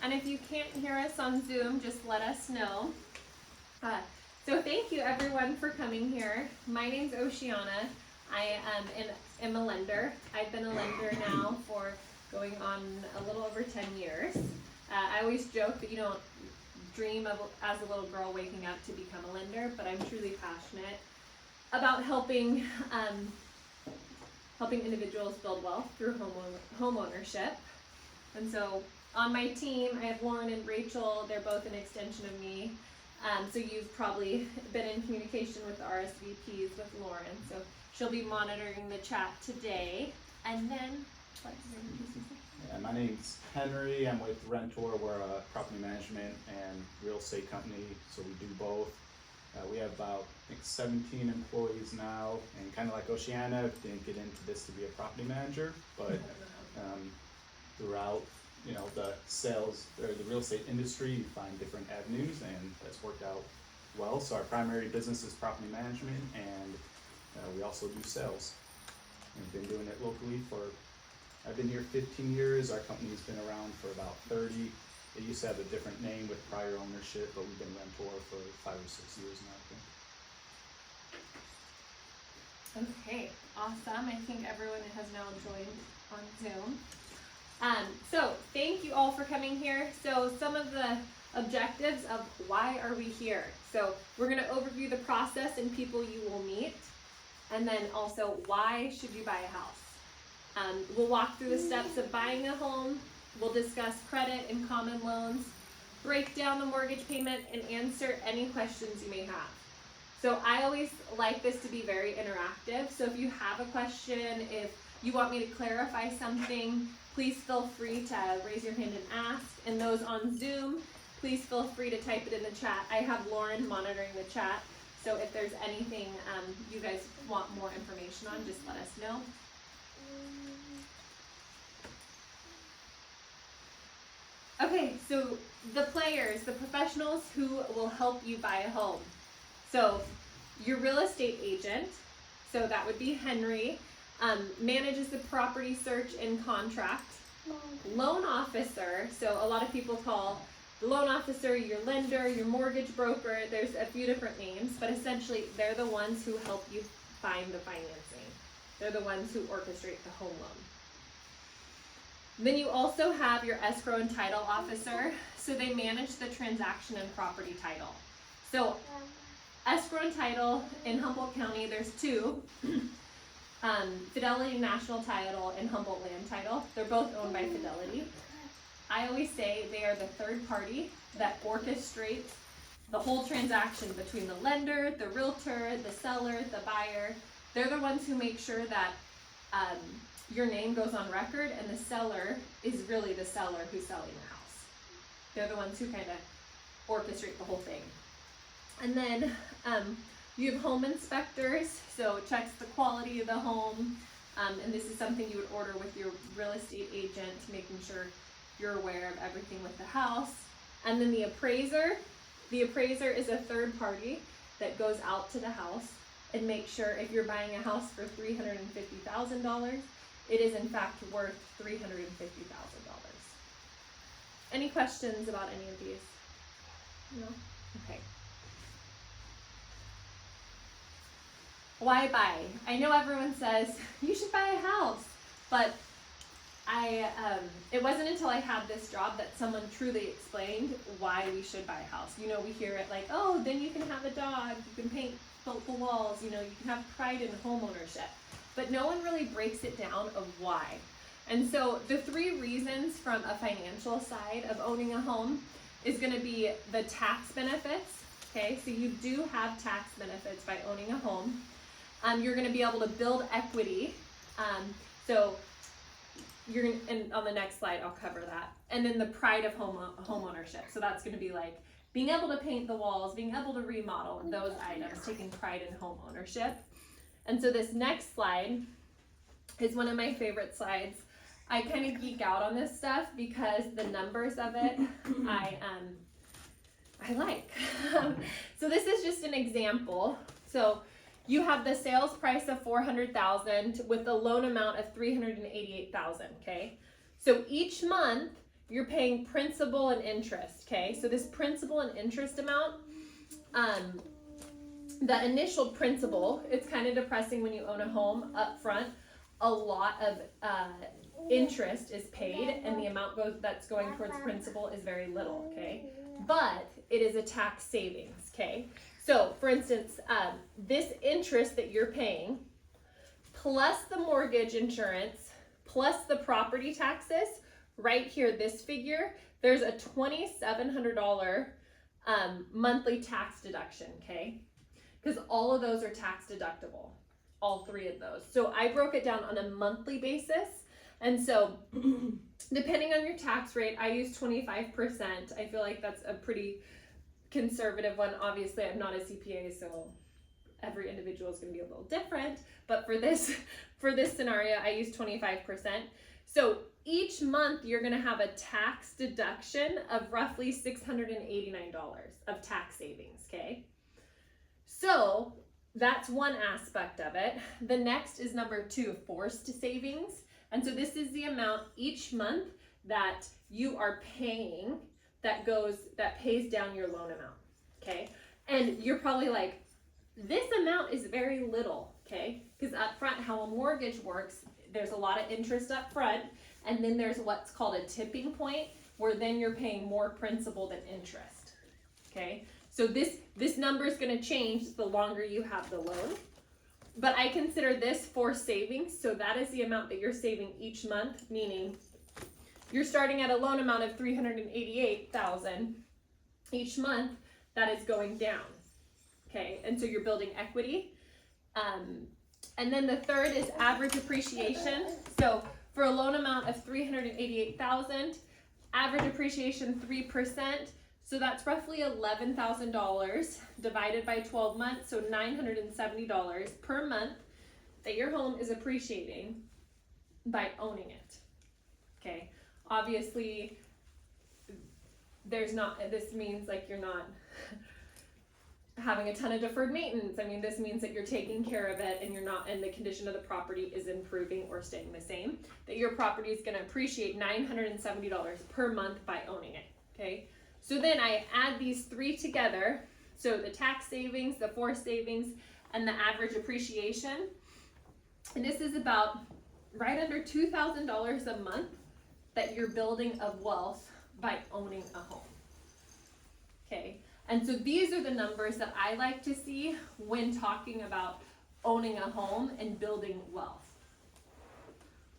And if you can't hear us on Zoom, just let us know. So thank you everyone for coming here. My name's Oceana. I am a lender. I've been a lender now for going on a little over 10 years. I always joke that you don't dream of as a little girl waking up to become a lender, but I'm truly passionate about helping individuals build wealth through home ownership. And so on my team, I have Lauren and Rachel. They're both an extension of me. So you've probably been in communication with the RSVPs with Lauren. So she'll be monitoring the chat today. And then, Yeah, my name's Henry. I'm with Rentor. We're a property management and real estate company, so we do both. We have about, I think, 17 employees now, and kind of like Oceana, didn't get into this to be a property manager, but throughout, the sales or the real estate industry, you find different avenues, and that's worked out well. So our primary business is property management, and we also do sales. We've been doing it locally I've been here 15 years. Our company's been around for about 30. It used to have a different name with prior ownership, but we've been Rentor for 5 or 6 years now, I think. okay, awesome. I think everyone has now joined on Zoom. So thank you all for coming here. So some of the objectives of why are we here. So we're going to overview the process and people you will meet, and then also why should you buy a house. We'll walk through the steps of buying a home. We'll discuss credit and common loans, break down the mortgage payment, and answer any questions you may have. So I always like this to be very interactive. So if you have a question, if you want me to clarify something, please feel free to raise your hand and ask. And those on Zoom, please feel free to type it in the chat. I have Lauren monitoring the chat. So if there's anything you guys want more information on, just let us know. Okay, so the players, the professionals who will help you buy a home. So your real estate agent, so that would be Henry, manages the property search and contract. Loan officer, so a lot of people call the loan officer your lender, your mortgage broker. There's a few different names, but essentially they're the ones who help you find the financing. They're the ones who orchestrate the home loan. Then you also have your escrow and title officer. So they manage the transaction and property title. So escrow and title in Humboldt County, there's two. Fidelity National Title and Humboldt Land Title. They're both owned by Fidelity. I always say they are the third party that orchestrates the whole transaction between the lender, the realtor, the seller, the buyer. They're the ones who make sure that your name goes on record and the seller is really the seller who's selling the house. They're the ones who kind of orchestrate the whole thing. And then you have home inspectors, so it checks the quality of the home, and this is something you would order with your real estate agent, making sure you're aware of everything with the house. And then the appraiser is a third party that goes out to the house and makes sure if you're buying a house for $350,000, it is in fact worth $350,000. Any questions about any of these? No? Okay. Why buy? I know everyone says you should buy a house, but it wasn't until I had this job that someone truly explained why we should buy a house. We hear it like, oh, then you can have a dog, you can paint the walls, you can have pride in home ownership. But no one really breaks it down of why. And so the 3 reasons from a financial side of owning a home is going to be the tax benefits. Okay, so you do have tax benefits by owning a home. You're going to be able to build equity. So you're gonna, and on the next slide I'll cover that. And then the pride of home ownership. So that's going to be like being able to paint the walls, being able to remodel those items, taking pride in home ownership. And so this next slide is one of my favorite slides. I kind of geek out on this stuff because the numbers of it I like. So this is just an example. So you have the sales price of $400,000 with a loan amount of $388,000. Okay. So each month you're paying principal and interest, okay? So this principal and interest amount, the initial principal, it's kind of depressing when you own a home up front. A lot of interest is paid, and the amount that's going towards principal is very little, okay? But it is a tax savings, okay? So, for instance, this interest that you're paying, plus the mortgage insurance, plus the property taxes, right here, this figure, there's a $2,700 monthly tax deduction, okay? Because all of those are tax deductible, all three of those. So I broke it down on a monthly basis. And so depending on your tax rate, I use 25%. I feel like that's a pretty conservative one. Obviously, I'm not a CPA, so every individual is going to be a little different. But for this scenario, I use 25%. So each month, you're going to have a tax deduction of roughly $689 of tax savings, okay? So that's one aspect of it. The next is number 2, forced savings. And so this is the amount each month that you are paying that pays down your loan amount, okay? And you're probably like, this amount is very little, okay? Because up front, how a mortgage works, there's a lot of interest up front, and then there's what's called a tipping point, where then you're paying more principal than interest, okay? So this number is going to change the longer you have the loan. But I consider this forced savings, so that is the amount that you're saving each month, meaning you're starting at a loan amount of $388,000 each month. That is going down, okay? And so you're building equity. And then the third is average appreciation. So for a loan amount of $388,000, average appreciation 3%. So that's roughly $11,000 divided by 12 months, so $970 per month that your home is appreciating by owning it, okay? Obviously, this means like you're not having a ton of deferred maintenance. I mean, this means that you're taking care of it and the condition of the property is improving or staying the same, that your property is gonna appreciate $970 per month by owning it, okay? So then I add these three together, so the tax savings, the forced savings, and the average appreciation. And this is about right under $2,000 a month that you're building of wealth by owning a home. Okay, and so these are the numbers that I like to see when talking about owning a home and building wealth.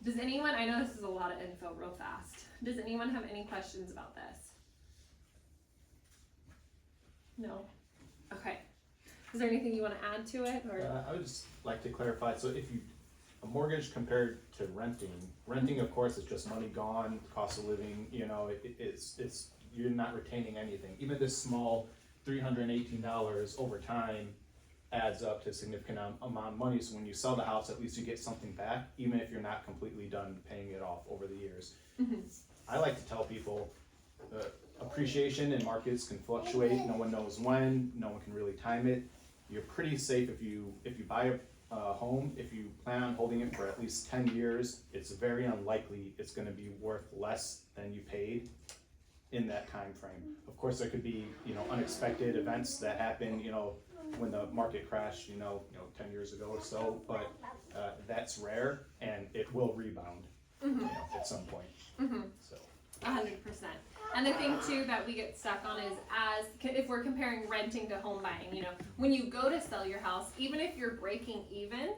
Does anyone, I know this is a lot of info real fast. Does anyone have any questions about this? No? Okay. Is there anything you want to add to it? Or? I would just like to clarify, so if a mortgage compared to renting of course is just money gone, cost of living, it's you're not retaining anything. Even this small $318 over time adds up to a significant amount of money, so when you sell the house, at least you get something back, even if you're not completely done paying it off over the years. Mm-hmm. I like to tell people appreciation in markets can fluctuate. No one knows when. No one can really time it. You're pretty safe if you buy a home. If you plan on holding it for at least 10 years, it's very unlikely it's going to be worth less than you paid in that time frame. Of course, there could be unexpected events that happen. When the market crashed, 10 years ago or so. But that's rare, and it will rebound at some point. Mm-hmm. So 100%. And the thing too that we get stuck on is if we're comparing renting to home buying, when you go to sell your house, even if you're breaking even,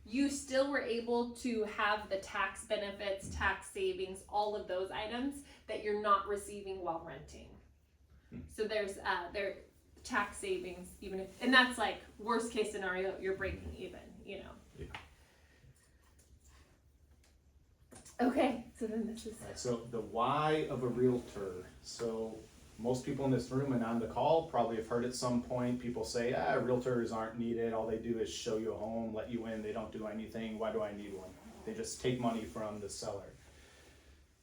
you still were able to have the tax benefits, tax savings, all of those items that you're not receiving while renting. So there's tax savings, and that's like worst case scenario, you're breaking even, Yeah. Okay, so then this is... Right, so the why of a realtor. So most people in this room and on the call probably have heard at some point people say, realtors aren't needed. All they do is show you a home, let you in. They don't do anything. Why do I need one? They just take money from the seller.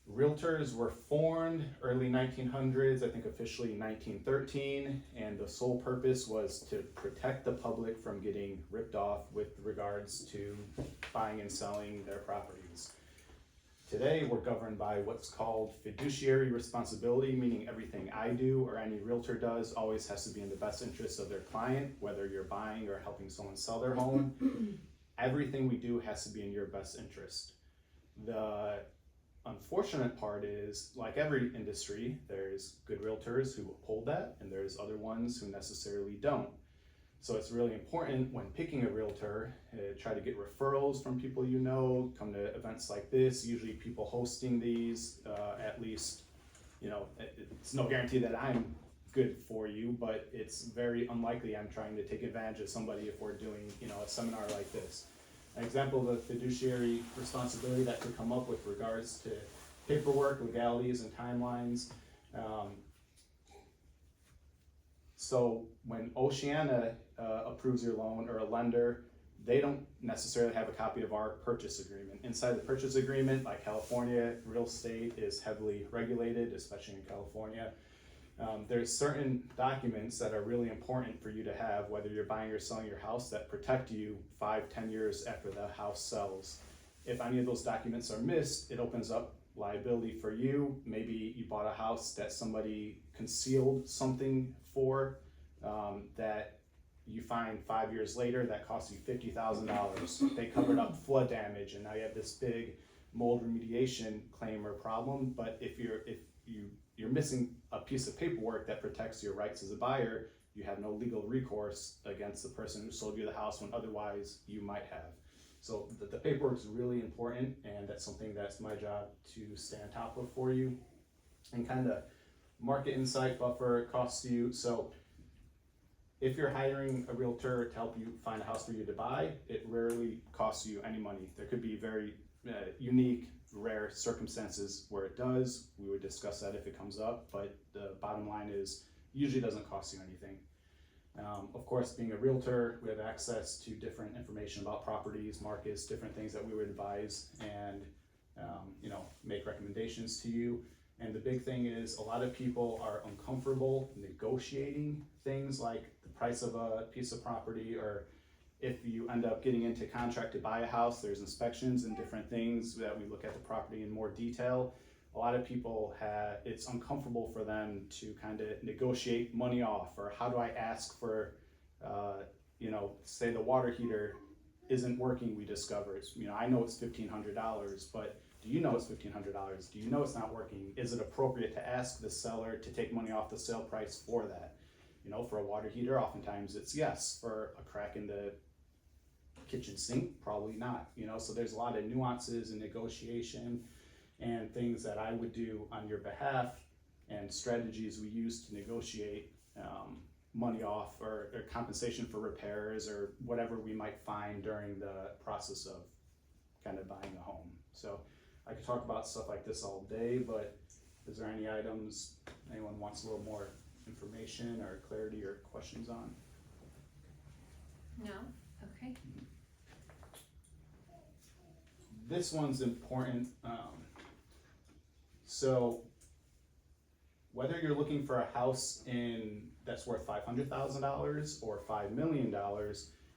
Realtors were formed early 1900s, I think officially 1913, and the sole purpose was to protect the public from getting ripped off with regards to buying and selling their properties. Today, we're governed by what's called fiduciary responsibility, meaning everything I do or any realtor does always has to be in the best interest of their client, whether you're buying or helping someone sell their home. Everything we do has to be in your best interest. The unfortunate part is, like every industry, there's good realtors who uphold that, and there's other ones who necessarily don't. So it's really important when picking a realtor, try to get referrals from people you know, come to events like this. Usually people hosting these, at least, it's no guarantee that I'm good for you, but it's very unlikely I'm trying to take advantage of somebody if we're doing, a seminar like this. An example of a fiduciary responsibility that could come up with regards to paperwork, legalities, and timelines. So when Oceana approves your loan, or a lender, they don't necessarily have a copy of our purchase agreement. Inside the purchase agreement, like California, real estate is heavily regulated, especially in California. There's certain documents that are really important for you to have, whether you're buying or selling your house, that protect you 5-10 years after the house sells. If any of those documents are missed, it opens up liability for you. Maybe you bought a house that somebody concealed something for, that you find 5 years later that costs you $50,000. They covered up flood damage, and now you have this big mold remediation claim or problem. But if you're missing a piece of paperwork that protects your rights as a buyer, you have no legal recourse against the person who sold you the house when otherwise you might have. So the paperwork is really important, and that's something that's my job to stay on top of for you. And kind of market insight buffer costs you. So if you're hiring a realtor to help you find a house for you to buy, it rarely costs you any money. There could be very unique, rare circumstances where it does. We would discuss that if it comes up, but the bottom line is usually doesn't cost you anything. Of course, being a realtor, we have access to different information about properties, markets, different things that we would advise and make recommendations to you. And the big thing is, a lot of people are uncomfortable negotiating things like the price of a piece of property, or if you end up getting into contract to buy a house, there's inspections and different things that we look at the property in more detail. A lot of people it's uncomfortable for them to kind of negotiate money off, or how do I ask for, say the water heater isn't working, we discover it's, I know it's $1,500, but do you know it's $1,500? Do you know it's not working? Is it appropriate to ask the seller to take money off the sale price for that? For a water heater, oftentimes it's yes. For a crack in the kitchen sink, probably not. So there's a lot of nuances in negotiation and things that I would do on your behalf, and strategies we use to negotiate money off, or compensation for repairs, or whatever we might find during the process of kind of buying a home. So I could talk about stuff like this all day, but is there any items anyone wants a little more information or clarity or questions on? No? Okay. This one's important. So whether you're looking for a house that's worth $500,000 or $5 million,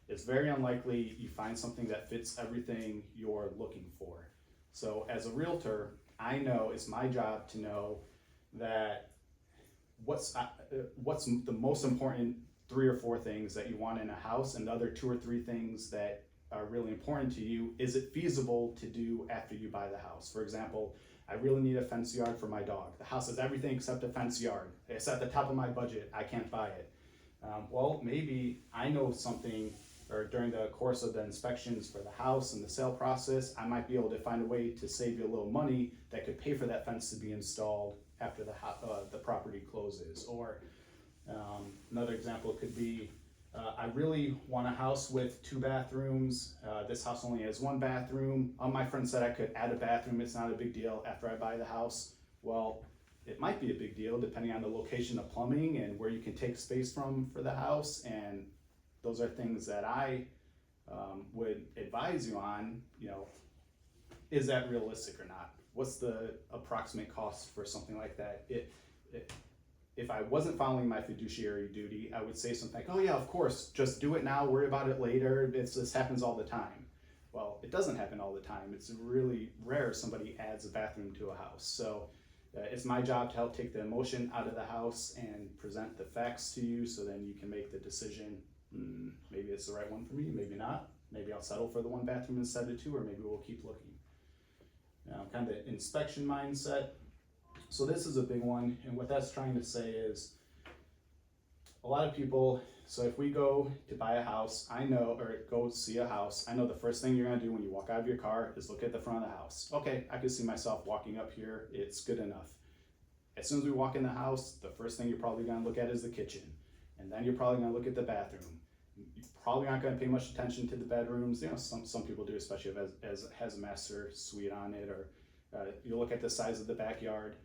it's very unlikely you find something that fits everything you're looking for. So as a realtor, I know it's my job to know that what's the most important 3 or 4 things that you want in a house, and the other 2 or 3 things that are really important to you. Is it feasible to do after you buy the house? For example, I really need a fence yard for my dog. The house has everything except a fence yard. It's at the top of my budget. I can't buy it. Well, maybe I know something, or during the course of the inspections for the house and the sale process, I might be able to find a way to save you a little money that could pay for that fence to be installed after the property closes. Or another example could be, I really want a house with 2 bathrooms. This house only has 1 bathroom. My friend said I could add a bathroom. It's not a big deal after I buy the house. Well, it might be a big deal depending on the location of plumbing and where you can take space from for the house. And those are things that I would advise you on. Is that realistic or not? What's the approximate cost for something like that? If I wasn't following my fiduciary duty, I would say something like, oh yeah, of course, just do it now, worry about it later. This happens all the time. Well, it doesn't happen all the time. It's really rare somebody adds a bathroom to a house. So it's my job to help take the emotion out of the house and present the facts to you, so then you can make the decision, maybe it's the right one for me, maybe not. Maybe I'll settle for the one bathroom instead of two, or maybe we'll keep looking. Kind of inspection mindset. So this is a big one, and what that's trying to say is a lot of people, so if we go to buy a house, I know, or go see a house, I know the first thing you're gonna do when you walk out of your car is look at the front of the house. Okay, I can see myself walking up here, it's good enough. As soon as we walk in the house, the first thing you're probably gonna look at is the kitchen. And then you're probably gonna look at the bathroom. You're probably not gonna pay much attention to the bedrooms. You know, some people do, especially if it has a master suite on it, or you look at the size of the backyard.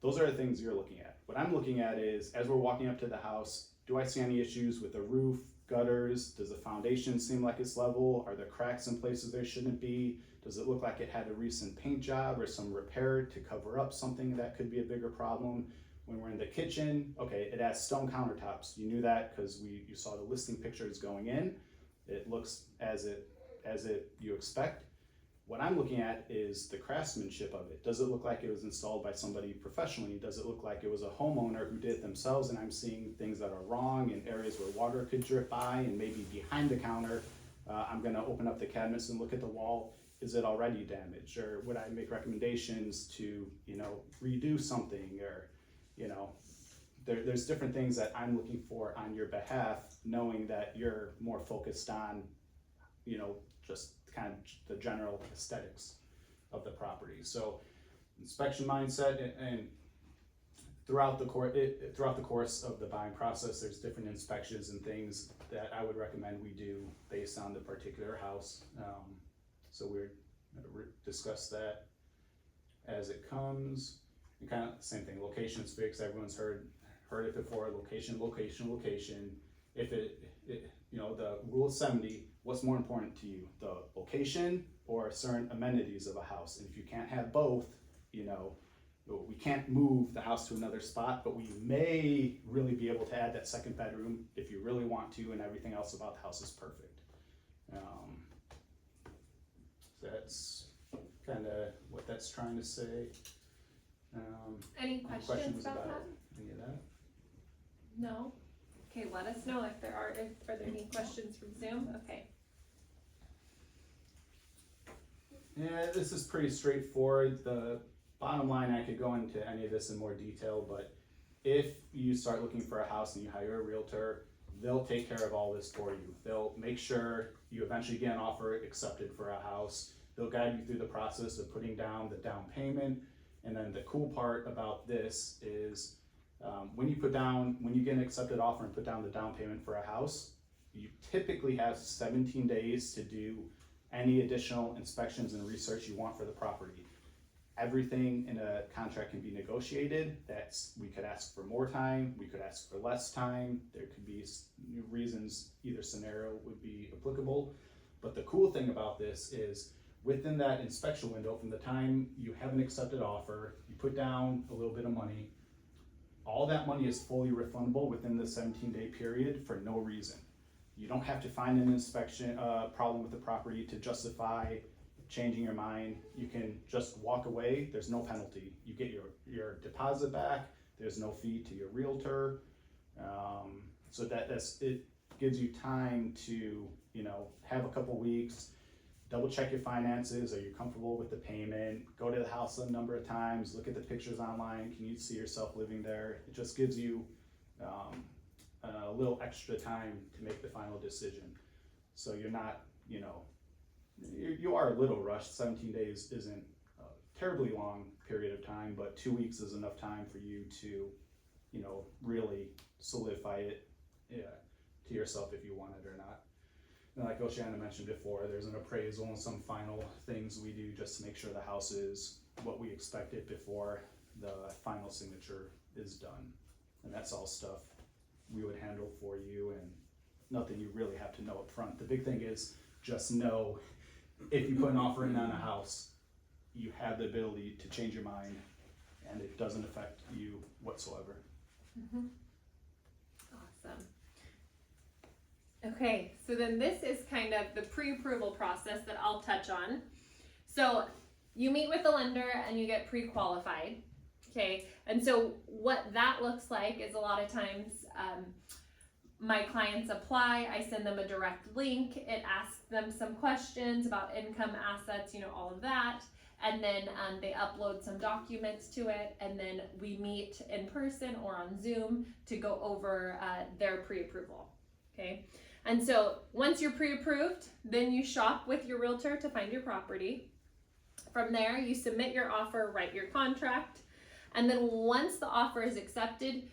Those are the things you're looking at. What I'm looking at is, as we're walking up to the house, do I see any issues with the roof, gutters? Does the foundation seem like it's level? Are there cracks in places there shouldn't be? Does it look like it had a recent paint job or some repair to cover up something that could be a bigger problem? When we're in the kitchen, okay, it has stone countertops. You knew that because you saw the listing pictures going in. It looks as you expect. What I'm looking at is the craftsmanship of it. Does it look like it was installed by somebody professionally? Does it look like it was a homeowner who did it themselves, and I'm seeing things that are wrong in areas where water could drip by, and maybe behind the counter, I'm gonna open up the cabinets and look at the wall. Is it already damaged? Or would I make recommendations to, redo something? Or, there's different things that I'm looking for on your behalf, knowing that you're more focused on, just kind of the general aesthetics of the property. So inspection mindset, and throughout the course of the buying process, there's different inspections and things that I would recommend we do based on the particular house. So we're gonna discuss that as it comes. And kind of the same thing, location's fixed. Everyone's heard it before. Location. If the rule of 70, what's more important to you, the location or certain amenities of a house? And if you can't have both, we can't move the house to another spot, but we may really be able to add that second bedroom if you really want to, and everything else about the house is perfect. That's kind of what that's trying to say. Any questions about that? Any of that? No? Okay, let us know if there are there any questions from Zoom? Okay. Yeah, this is pretty straightforward. The bottom line, I could go into any of this in more detail, but if you start looking for a house and you hire a realtor, they'll take care of all this for you. They'll make sure you eventually get an offer accepted for a house. They'll guide you through the process of putting down the down payment. And then the cool part about this is when you get an accepted offer and put down the down payment for a house, you typically have 17 days to do any additional inspections and research you want for the property. Everything in a contract can be negotiated. We could ask for more time, we could ask for less time. There could be reasons either scenario would be applicable. But the cool thing about this is within that inspection window, from the time you have an accepted offer, you put down a little bit of money, all that money is fully refundable within the 17-day period for no reason. You don't have to find an inspection problem with the property to justify changing your mind. You can just walk away. There's no penalty. You get your deposit back. There's no fee to your realtor. So it gives you time to have a couple weeks, double check your finances. Are you comfortable with the payment? Go to the house a number of times. Look at the pictures online. Can you see yourself living there? It just gives you a little extra time to make the final decision. So you're not, you are a little rushed. 17 days isn't a terribly long period of time, but 2 weeks is enough time for you to, really solidify it to yourself if you want it or not. And like Oceana mentioned before, there's an appraisal and some final things we do just to make sure the house is what we expected before the final signature is done. And that's all stuff we would handle for you, and nothing you really have to know up front. The big thing is just know if you put an offer in on a house, you have the ability to change your mind and it doesn't affect you whatsoever. Mm-hmm. Awesome. Okay, so then this is kind of the pre-approval process that I'll touch on. So you meet with the lender and you get pre-qualified. Okay, and so what that looks like is a lot of times my clients apply, I send them a direct link, it asks them some questions about income, assets, all of that, and then they upload some documents to it, and then we meet in person or on Zoom to go over their pre-approval. Okay, and so once you're pre-approved, then you shop with your realtor to find your property. From there, you submit your offer, write your contract, and then once the offer is accepted,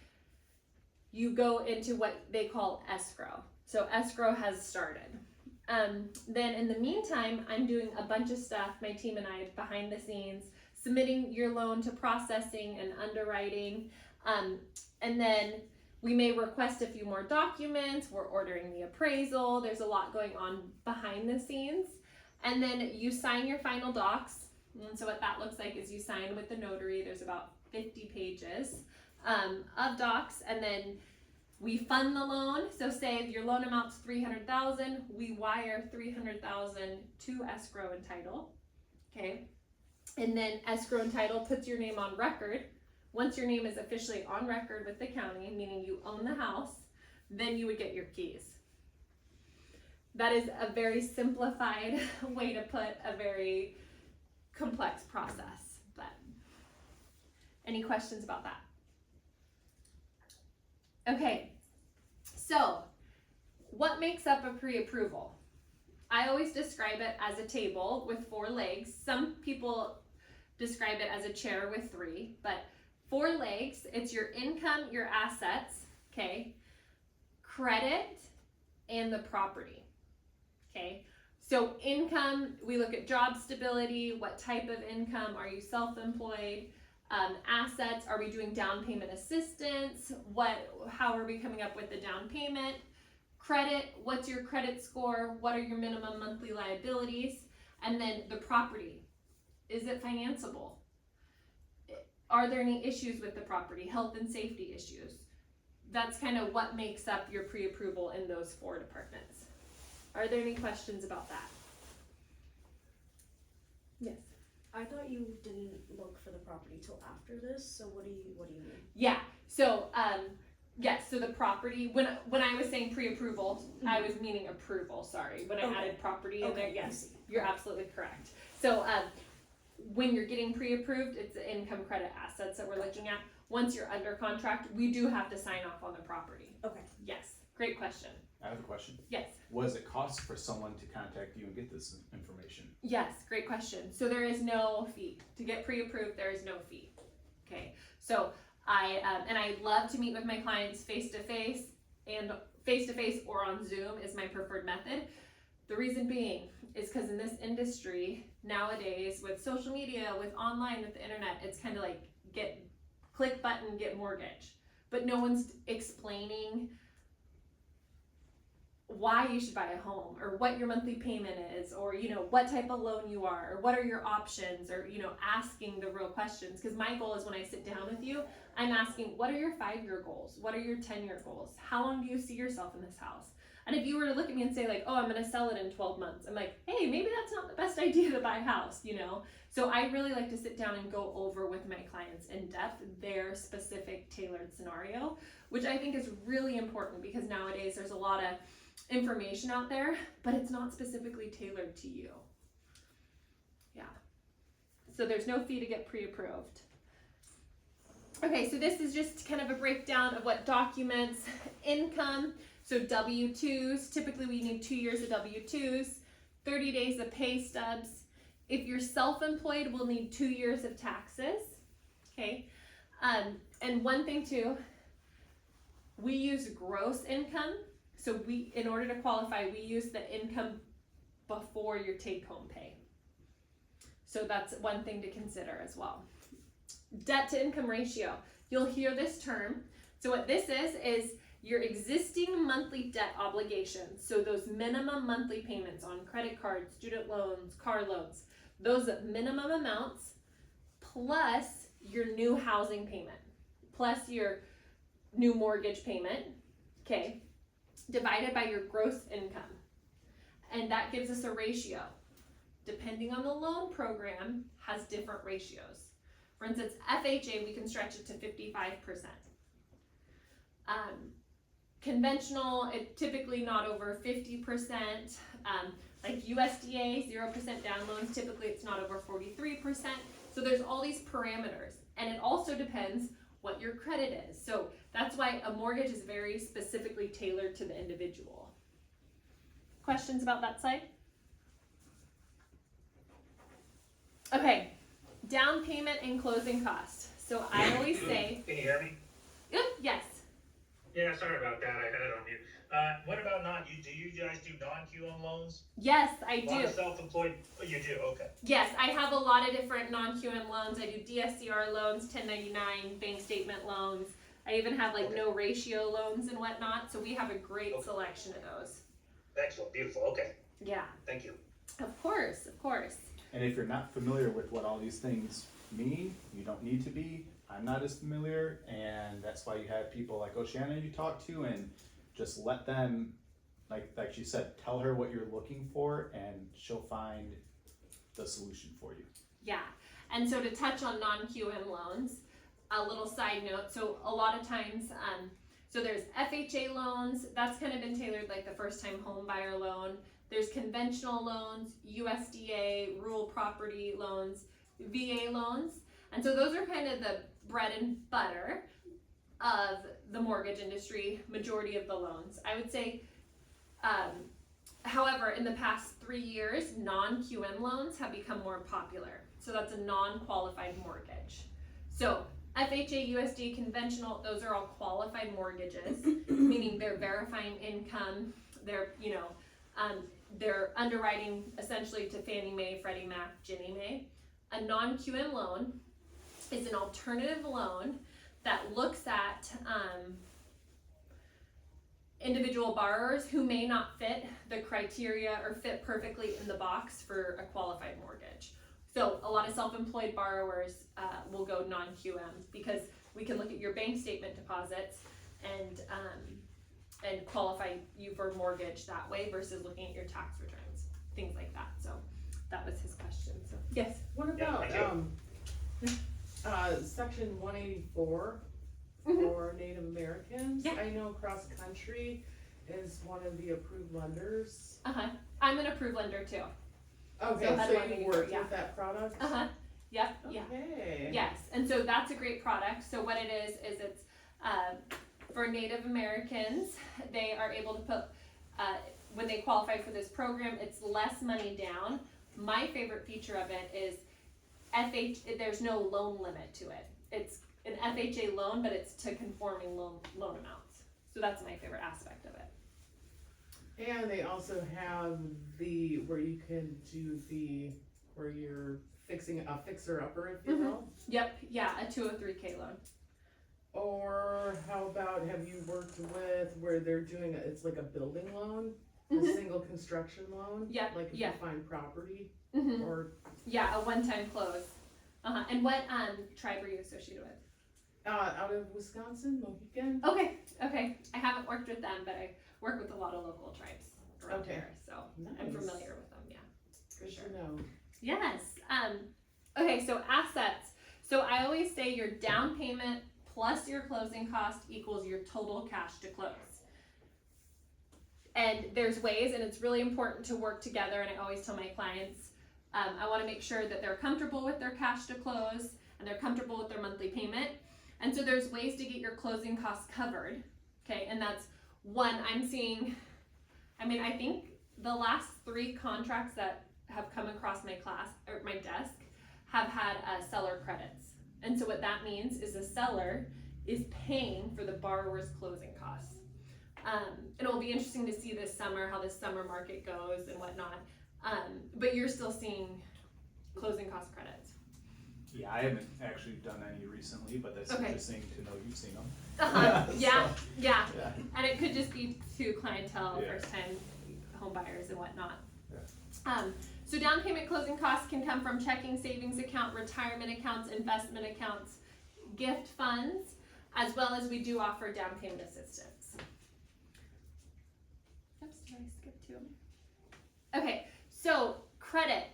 you go into what they call escrow. So escrow has started. Then in the meantime, I'm doing a bunch of stuff, my team and I, behind the scenes, submitting your loan to processing and underwriting. And then we may request a few more documents. We're ordering the appraisal. There's a lot going on behind the scenes. And then you sign your final docs. And so what that looks like is you sign with the notary. There's about 50 pages of docs, and then we fund the loan. So say if your loan amount's $300,000, we wire $300,000 to escrow and title. Okay, and then escrow and title puts your name on record. Once your name is officially on record with the county, meaning you own the house, then you would get your keys. That is a very simplified way to put a very complex process. But any questions about that? Okay, so what makes up a pre-approval? I always describe it as a table with 4 legs. Some people describe it as a chair with 3, but 4 legs, it's your income, your assets, okay, credit, and the property, okay? So income, we look at job stability, what type of income, are you self-employed? Assets, are we doing down payment assistance? How are we coming up with the down payment? Credit, what's your credit score? What are your minimum monthly liabilities? And then the property, is it financeable? Are there any issues with the property? Health and safety issues? That's kind of what makes up your pre-approval in those 4 departments. Are there any questions about that? Yes. I thought you didn't look for the property till after this, so what do you mean? Yeah, so yes, so the property, when I was saying pre-approval, I was meaning approval, sorry. When I added property in there, yes, you're absolutely correct. So when you're getting pre-approved, it's the income, credit, assets that we're looking at. Once you're under contract, we do have to sign off on the property. Okay. Yes, great question. I have a question. Yes. What does it cost for someone to contact you and get this information? Yes, great question. So there is no fee. To get pre-approved, there is no fee. Okay, so I love to meet with my clients face-to-face, and face-to-face or on Zoom is my preferred method. The reason being is because in this industry, nowadays, with social media, with online, with the internet, it's kind of like click button, get mortgage. But no one's explaining why you should buy a home, or what your monthly payment is, or what type of loan you are, or what are your options, or asking the real questions. Because my goal is, when I sit down with you, I'm asking, what are your 5-year goals? What are your 10-year goals? How long do you see yourself in this house? And if you were to look at me and say like, oh, I'm going to sell it in 12 months, I'm like, hey, maybe that's not the best idea to buy a house, So I really like to sit down and go over with my clients in depth their specific tailored scenario, which I think is really important, because nowadays there's a lot of information out there, but it's not specifically tailored to you. Yeah. So there's no fee to get pre-approved. Okay, so this is just kind of a breakdown of what documents. Income, so W-2s, typically we need 2 years of W-2s, 30 days of pay stubs. If you're self-employed, we'll need 2 years of taxes, okay? And one thing too, we use gross income. So in order to qualify, we use the income before your take-home pay. So that's one thing to consider as well. Debt to income ratio. You'll hear this term. So what this is your existing monthly debt obligations. So those minimum monthly payments on credit cards, student loans, car loans, those minimum amounts, plus your new housing payment, plus your new mortgage payment, okay? divided by your gross income. And that gives us a ratio. Depending on the loan program, has different ratios. For instance, FHA, we can stretch it to 55%. Conventional, it typically not over 50%. Like USDA, 0% down loans, typically it's not over 43%. So there's all these parameters. And it also depends what your credit is. So that's why a mortgage is very specifically tailored to the individual. Questions about that side? Okay, down payment and closing cost. So I always say, Can you hear me? yes. Yeah, sorry about that. I had it on mute. What about do you guys do non-QM loans? Yes, I A lot do. of self-employed, oh, you do, okay. Yes, I have a lot of different non-QM loans. I do DSCR loans, 1099, bank statement loans. I even have like Okay. no ratio loans and whatnot. So we have a great Okay. selection of those. Excellent, beautiful, okay, Yeah, thank you. of course, of course. And if you're not familiar with what all these things mean, you don't need to be. I'm not as familiar, and that's why you have people like Oceana you talk to, and just let them, like she said, tell her what you're looking for, and she'll find the solution for you. Yeah, and so to touch on non-QM loans, a little side note, so a lot of times, so there's FHA loans, that's kind of been tailored like the first time home buyer loan. There's conventional loans, USDA, rural property loans, VA loans, and so those are kind of the bread and butter of the mortgage industry, majority of the loans. I would say, however, in the past 3 years, non-QM loans have become more popular. So that's a non-qualified mortgage. So FHA, USD, conventional, those are all qualified mortgages, meaning they're verifying income, they're underwriting essentially to Fannie Mae, Freddie Mac, Ginnie Mae. A non-QM loan is an alternative loan that looks at individual borrowers who may not fit the criteria or fit perfectly in the box for a qualified mortgage. So a lot of self-employed borrowers will go non-QM because we can look at your bank statement deposits and qualify you for mortgage that way versus looking at your tax returns, things like that. So that was his question. So yes. What Yeah, about, thank section 184 Mhm. for Native Americans? Yeah. I know Cross Country is one of the approved lenders. I'm an approved lender too. Okay, So so HUD you 184, worked yeah. with that product? Yep. Yeah. Okay. Yes, and so that's a great product. So what it is it's for Native Americans, they are able to put, when they qualify for this program, it's less money down. My favorite feature of it is there's no loan limit to it. It's an FHA loan, but it's to conforming loan amounts. So that's my favorite aspect of it. And they also have where you can do where you're fixing a fixer-upper, if you Mhm. will. Yep, yeah, a 203K loan. Or how about, have you worked with where they're doing, it's like a building loan? A Mhm. single construction loan? Yep, Like if yeah. you find property, Mm-hmm. or, Yeah, a one-time close. And what tribe are you associated with? out of Wisconsin, Mohican? Okay. I haven't worked with them, but I work with a lot of local tribes around Okay. here, so I'm Nice. familiar with them. Yeah. Good sure. to know. Yes. Okay. So assets. So I always say your down payment plus your closing cost equals your total cash to close. And there's ways, and it's really important to work together. And I always tell my clients, I want to make sure that they're comfortable with their cash to close and they're comfortable with their monthly payment. And so there's ways to get your closing costs covered. Okay, and that's one I'm seeing. I mean, I think the last 3 contracts that have come across my desk have had seller credits. And so what that means is the seller is paying for the borrower's closing costs. And it'll be interesting to see this summer how this summer market goes and whatnot. But you're still seeing closing cost credits. Yeah, I haven't actually done any recently, but that's Okay. interesting to know you've seen them. Yeah, So, yeah. yeah. And it could just be to clientele, Yeah. first time home buyers and whatnot. Yeah. So down payment closing costs can come from checking, savings account, retirement accounts, investment accounts, gift funds, as well as we do offer down payment assistance. I skip to them? Okay, so credit.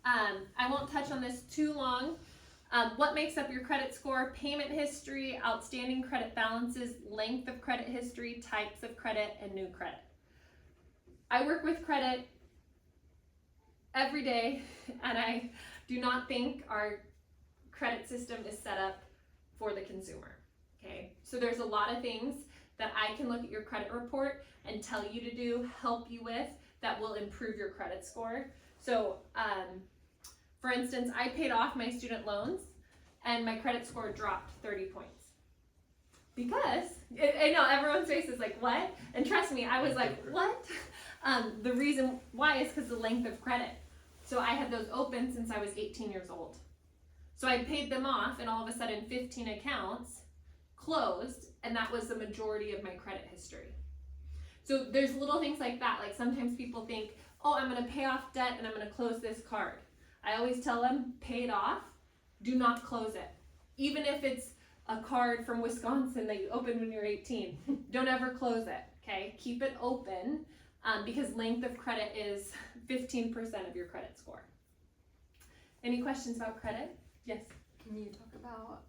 I won't touch on this too long. What makes up your credit score? Payment history, outstanding credit balances, length of credit history, types of credit, and new credit. I work with credit every day, and I do not think our credit system is set up for the consumer. Okay, so there's a lot of things that I can look at your credit report and tell you to do, help you with, that will improve your credit score. So, for instance, I paid off my student loans and my credit score dropped 30 points. Because, I know everyone's face is like, what? And trust me, I was like, what? The reason why is because the length of credit. So I had those open since I was 18 years old. So I paid them off and all of a sudden 15 accounts closed, and that was the majority of my credit history. So there's little things like that. Like sometimes people think, oh, I'm gonna pay off debt and I'm gonna close this card. I always tell them, pay it off, do not close it. Even if it's a card from Wisconsin that you opened when you're 18, don't ever close it, okay? Keep it open because length of credit is 15% of your credit score. Any questions about credit? Yes? Can you talk about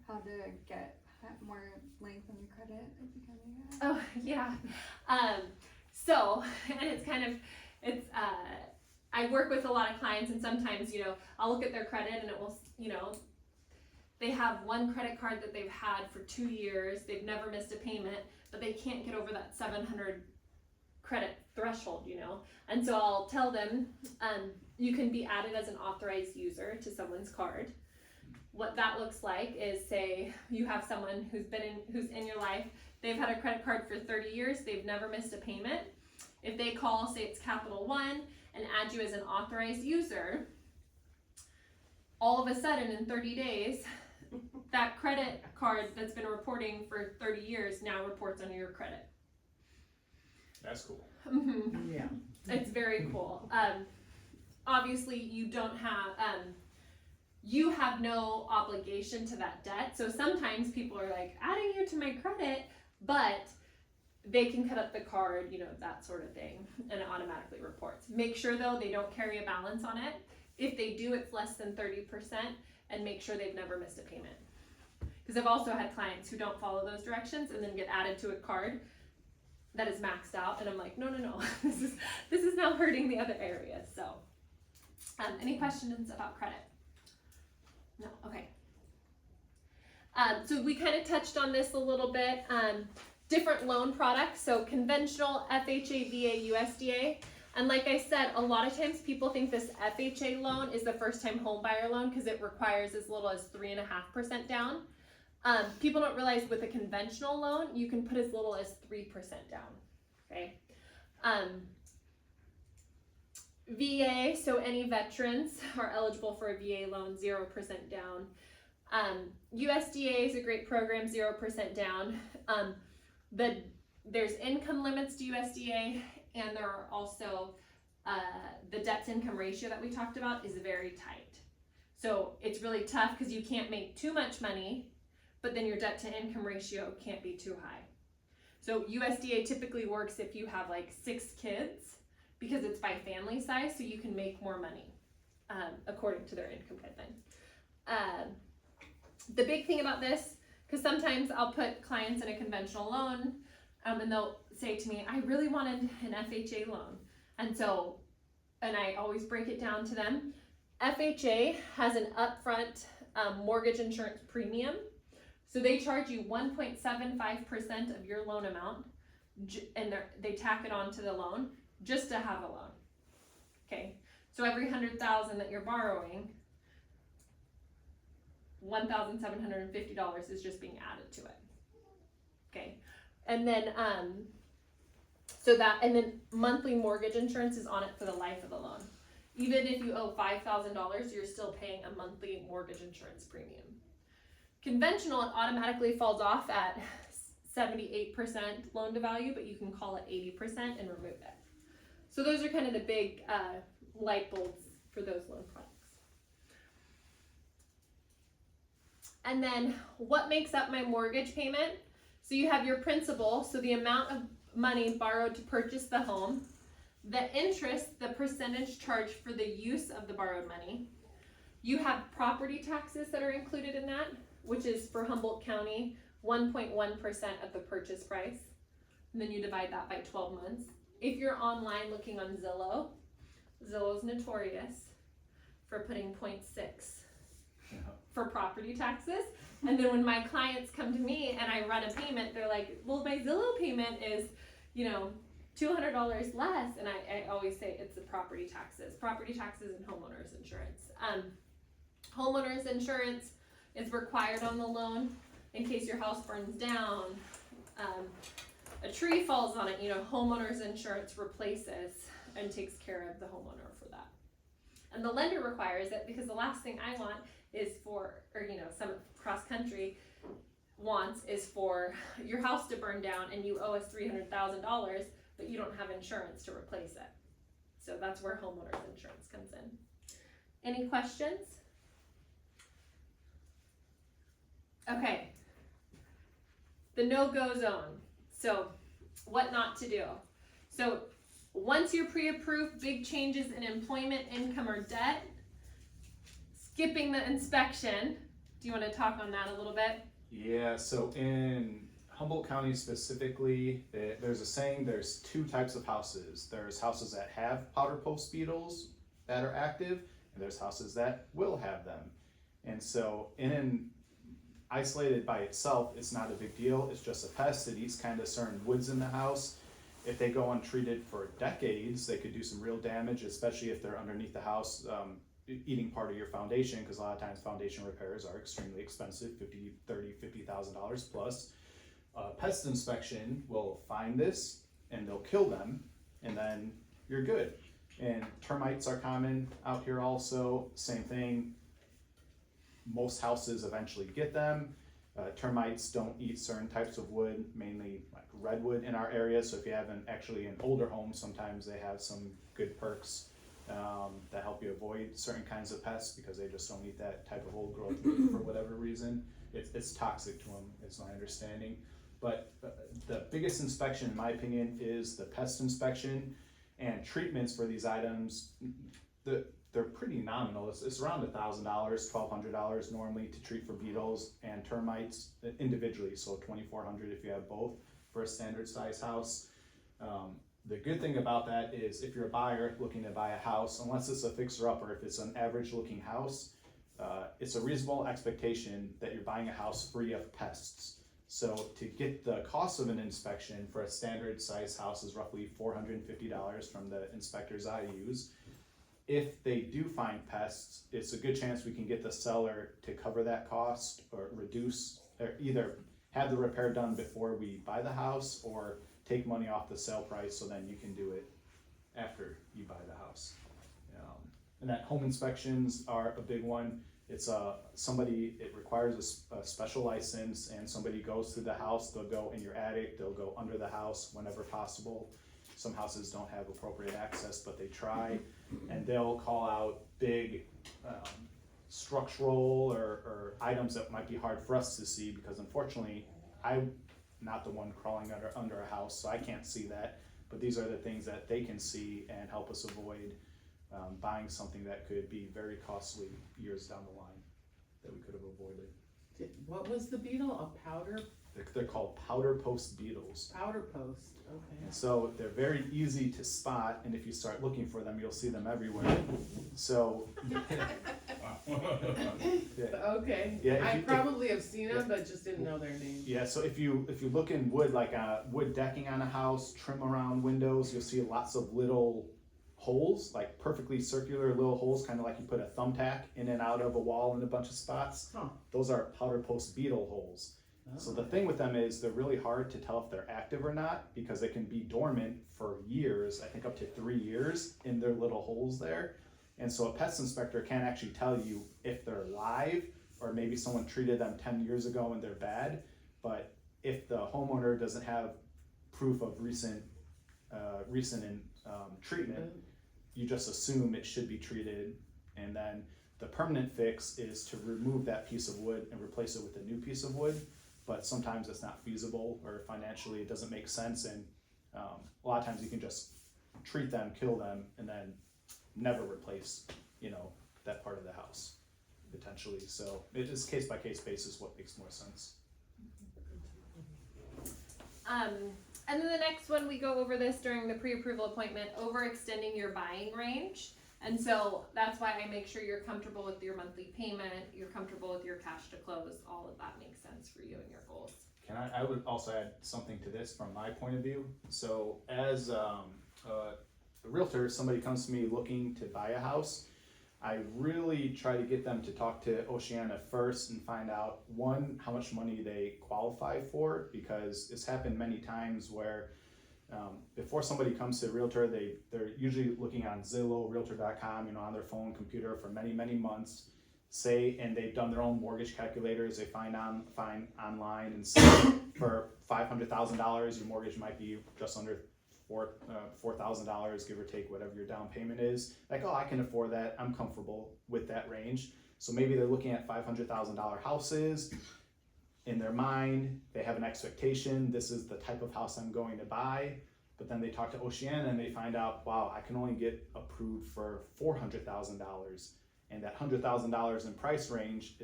how to get more length on your credit at the beginning? Oh, yeah. So, and I work with a lot of clients, and sometimes, I'll look at their credit and it will, they have one credit card that they've had for 2 years, they've never missed a payment, but they can't get over that 700 credit threshold, And so I'll tell them, you can be added as an authorized user to someone's card. What that looks like is, say you have someone who's in your life, they've had a credit card for 30 years, they've never missed a payment. If they call, say it's Capital One, and add you as an authorized user, all of a sudden in 30 days, that credit card that's been reporting for 30 years now reports under your credit. That's cool. Mm-hmm. Yeah. It's very cool. Obviously, you don't have, you have no obligation to that debt. So sometimes people are like, adding you to my credit, but they can cut up the card, that sort of thing, and it automatically reports. Make sure though they don't carry a balance on it. If they do, it's less than 30%, and make sure they've never missed a payment. Because I've also had clients who don't follow those directions and then get added to a card that is maxed out, and I'm like, no, this is now hurting the other areas. So, any questions about credit? No, okay. So we kind of touched on this a little bit. Different loan products, so conventional, FHA, VA, USDA. And like I said, a lot of times people think this FHA loan is the first time home buyer loan because it requires as little as 3.5% down. People don't realize with a conventional loan, you can put as little as 3% down, okay? VA, so any veterans are eligible for a VA loan, 0% down. USDA is a great program, 0% down. There's income limits to USDA, and there are also the debt to income ratio that we talked about is very tight. So it's really tough because you can't make too much money, but then your debt to income ratio can't be too high. So USDA typically works if you have like 6 kids because it's by family size, so you can make more money according to their income guideline. The big thing about this, because sometimes I'll put clients in a conventional loan and they'll say to me, I really wanted an FHA loan. And I always break it down to them. FHA has an upfront mortgage insurance premium. So they charge you 1.75% of your loan amount, and they tack it onto the loan just to have a loan. Okay, so every $100,000 that you're borrowing, $1,750 is just being added to it. Okay, and then and then monthly mortgage insurance is on it for the life of the loan. Even if you owe $5,000, you're still paying a monthly mortgage insurance premium. Conventional, it automatically falls off at 78% loan to value, but you can call it 80% and remove it. So those are kind of the big light bulbs for those loan products. And then what makes up my mortgage payment? So you have your principal, so the amount of money borrowed to purchase the home, the interest, the percentage charged for the use of the borrowed money. You have property taxes that are included in that, which is for Humboldt County, 1.1% of the purchase price. And then you divide that by 12 months. If you're online looking on Zillow, Zillow's notorious for putting 0.6 for property taxes. And then when my clients come to me and I run a payment, they're like, well, my Zillow payment is, $200 less. And I always say it's the property taxes and homeowners insurance. Homeowners insurance is required on the loan in case your house burns down, a tree falls on it, homeowners insurance replaces and takes care of the homeowner for that. And the lender requires it because the last thing I want is some cross country wants is for your house to burn down and you owe us $300,000, but you don't have insurance to replace it. So that's where homeowners insurance comes in. Any questions? Okay. The no-go zone. So what not to do. So once you're pre-approved, big changes in employment, income, or debt, skipping the inspection. Do you want to talk on that a little bit? Yeah, so in Humboldt County specifically, there's a saying, there's two types of houses. There's houses that have powder post beetles that are active, and there's houses that will have them. And so isolated by itself, it's not a big deal. It's just a pest. It eats kind of certain woods in the house. If they go untreated for decades, they could do some real damage, especially if they're underneath the house, eating part of your foundation, because a lot of times foundation repairs are extremely expensive, $50,000 plus. Pest inspection will find this and they'll kill them, and then you're good. And termites are common out here also, same thing. Most houses eventually get them. Termites don't eat certain types of wood, mainly like redwood in our area. So if you have an older home, sometimes they have some good perks that help you avoid certain kinds of pests because they just don't eat that type of old growth wood for whatever reason. It's toxic to them, it's my understanding. But the biggest inspection, in my opinion, is the pest inspection, and treatments for these items. They're pretty nominal. It's around $1,000, $1,200 normally to treat for beetles and termites individually. So $2,400 if you have both for a standard size house. The good thing about that is if you're a buyer looking to buy a house, unless it's a fixer-upper, if it's an average looking house, it's a reasonable expectation that you're buying a house free of pests. So to get the cost of an inspection for a standard size house is roughly $450 from the inspectors I use. If they do find pests, it's a good chance we can get the seller to cover that cost or reduce, or either have the repair done before we buy the house or take money off the sale price so then you can do it after you buy the house. And that home inspections are a big one. It's it requires a special license, and somebody goes through the house. They'll go in your attic, they'll go under the house whenever possible. Some houses don't have appropriate access, but they try, and they'll call out big structural or items that might be hard for us to see, because unfortunately I'm not the one crawling under a house, so I can't see that. But these are the things that they can see and help us avoid buying something that could be very costly years down the line that we could have avoided. What was the beetle? A powder? They're called powder post beetles. Powder post, okay. And so they're very easy to spot, and if you start looking for them, you'll see them everywhere. So, Okay. Yeah, I probably have seen them, but just didn't know their name. yeah. So if you look in wood, like wood decking on a house, trim around windows, you'll see lots of little holes, like perfectly circular little holes, kind of like you put a thumbtack in and out of a wall in a bunch of spots. Huh. Those are powder post beetle holes. So the thing with them is they're really hard to tell if they're active or not, because they can be dormant for years, I think up to 3 years in their little holes there. And so a pest inspector can't actually tell you if they're live, or maybe someone treated them 10 years ago and they're bad. But if the homeowner doesn't have proof of recent treatment, you just assume it should be treated. And then the permanent fix is to remove that piece of wood and replace it with a new piece of wood. But sometimes it's not feasible, or financially it doesn't make sense, and A lot of times you can just treat them, kill them, and then never replace, that part of the house, potentially. So it is case by case basis what makes more sense. And then the next one, we go over this during the pre-approval appointment, overextending your buying range. And so that's why I make sure you're comfortable with your monthly payment, you're comfortable with your cash to close, all of that makes sense for you and your goals. I would also add something to this from my point of view. So as a realtor, somebody comes to me looking to buy a house, I really try to get them to talk to Oceana first and find out, one, how much money they qualify for, because it's happened many times where before somebody comes to a realtor, they're usually looking on Zillow, Realtor.com, on their phone, computer for many, many months, and they've done their own mortgage calculators, they find online and say for $500,000, your mortgage might be just under $4,000, give or take whatever your down payment is. Like, oh, I can afford that. I'm comfortable with that range. So maybe they're looking at $500,000 houses. In their mind, they have an expectation. This is the type of house I'm going to buy. But then they talk to Oceana and they find out, wow, I can only get approved for $400,000. And that $100,000 in price range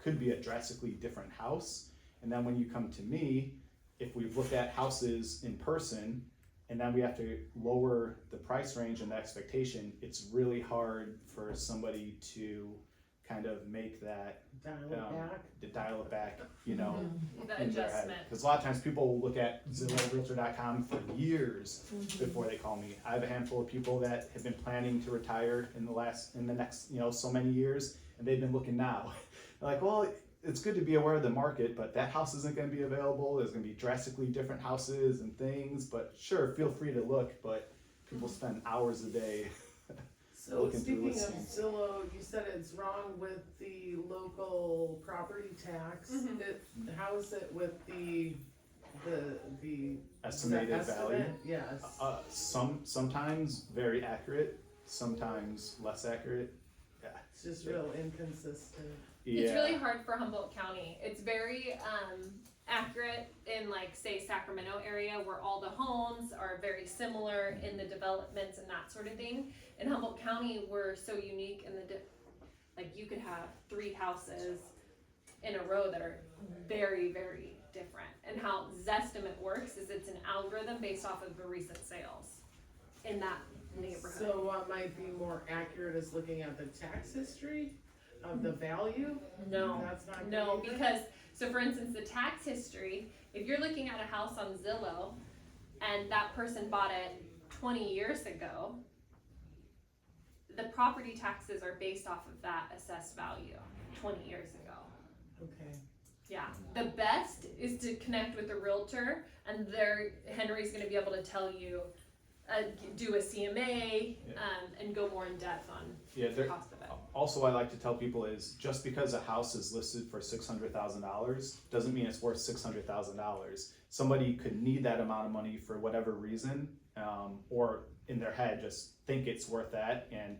could be a drastically different house. And then when you come to me, if we've looked at houses in person and then we have to lower the price range and the expectation, it's really hard for somebody to kind of make that dial it back, The in their head. adjustment. Because a lot of times people will look at Zillow, Realtor.com for years before they call me. I have a handful of people that have been planning to retire in the next, so many years, and they've been looking now. They're like, well, it's good to be aware of the market, but that house isn't going to be available. There's going to be drastically different houses and things, but sure, feel free to look, but people spend hours a day. So Looking through speaking of listings. Zillow, you said it's wrong with the local property tax. How is it with the Estimated value. estimate? Yes. Sometimes very accurate, sometimes less accurate. Yeah. It's just real inconsistent. It's really hard for Humboldt County. It's very accurate in, like, say, Sacramento area, where all the homes are very similar in the developments and that sort of thing. In Humboldt County, we're so unique in like, you could have 3 houses in a row that are very, very different. And how Zestimate works is it's an algorithm based off of the recent sales in that neighborhood. So what might be more accurate is looking at the tax history of the value? No. That's not good No, either? because, so for instance, the tax history, if you're looking at a house on Zillow and that person bought it 20 years ago, the property taxes are based off of that assessed value 20 years ago. Okay. Yeah, the best is to connect with a realtor, and Henry's gonna be able to tell you, do a CMA, and go more in depth on the cost of it. Also, I like to tell people is just because a house is listed for $600,000 doesn't mean it's worth $600,000. Somebody could need that amount of money for whatever reason, or in their head just think it's worth that, and